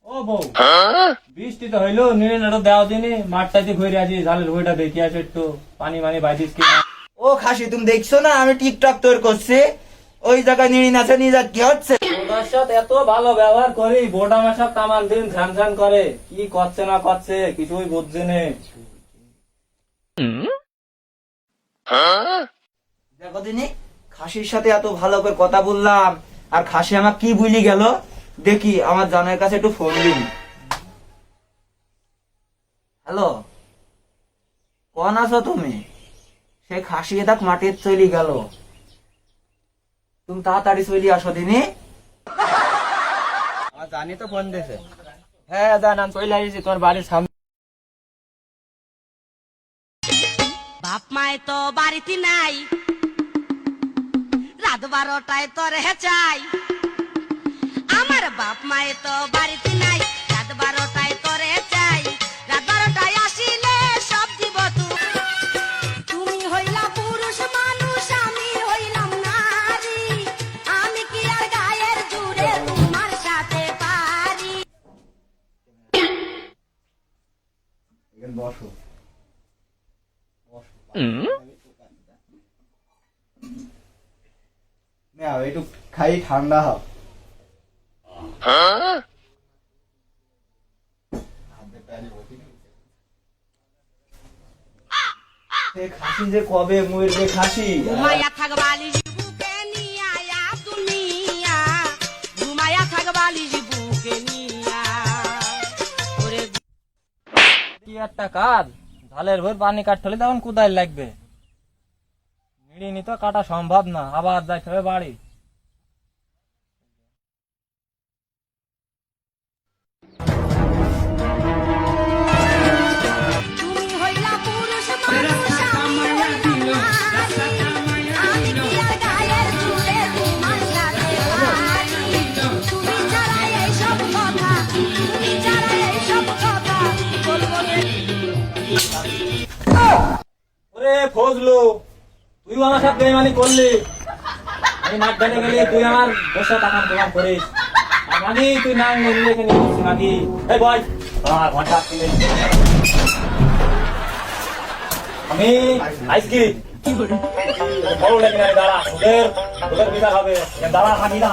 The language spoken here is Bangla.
ও বউ, বৃষ্টি তো হইলো, নিয়ে নেটো দেওয়া দিনে মাঠটাতে ঘুরে আছি, ঝালের বইটা দেখি আসে একটু পানি মানি বাইদিস কি না। ও খাসি, তুমি দেখছো না আমি টিকটক তোর করছি? ওই জায়গায় নিড়ি নাচে নিয়ে যা কি হচ্ছে? বোটার সাথে এত ভালো ব্যবহার করি, বোট আমার সাথে তামান দিন ঝান ঝান করে, কি করছে না করছে কিছুই বুঝছে নে। দেখো দিনি, খাসির সাথে এত ভালো করে কথা বললাম, আর খাসি আমার কি বুঝলি গেল। দেখি আমার জানের কাছে একটু ফোন দিন। হ্যালো, কোন আছো তুমি? সে খাসি দেখ মাটির চলি গেল, তুমি তাড়াতাড়ি চলি আসো দিনি। জানি তো ফোন দিয়েছে। হ্যাঁ জান, আমি চলে আসছি তোমার বাড়ির সামনে। বাপ মায় তো বাড়িতে নাই, রাত 12টায় তোরে চাই। আমার বাপ মায় তো বাড়িতে নাই, রাত 12টায় তোরে চাই। রাত 12টায় আসিলে সব দিব তুমি হইলা পুরুষ মানুষ, আমি হইলাম নারী। আমি কি আর গায়ের জুড়ে তোমার সাথে পারি? বসো, একটু খাই, ঠান্ডা হোক। খাসি যে কবে মরবে খাসি? ঘুমাইয়া থাকবালি বুকে নিয়া দুনিয়া, ঘুমাইয়া থাকবালি বুকে নিয়া। ওরে কি একটা কাজ, ঝালের ভোর পানি কাটতে হলে তখন কোদাল লাগবে, নিড়ি নি তো কাটা সম্ভব না, আবার যাইতে হবে বাড়ি। তুমি হইলা পুরুষ মানুষ, আমি হইলাম নারী। আমি কি আর গায়ের জুড়ে তোমার সাথে পারি? তুমি ছাড়া এইসব কথা, তুমি ছাড়া এইসব কথা বলবো কে? ওরে ফজলু, তুই আমার সাথে বেইমানি করলি। আমি মাঠ ঘাটে গেলি, তুই আমার বসে টাকা দোকান করিস, আর নাকি তুই না নিয়ে এখানে নিচ্ছিস নাকি? এই বয়, ঘন্টা আমি আইসকি বড় লেগে দাঁড়া, ওদের বিচার হবে, দাঁড়া থাকি না।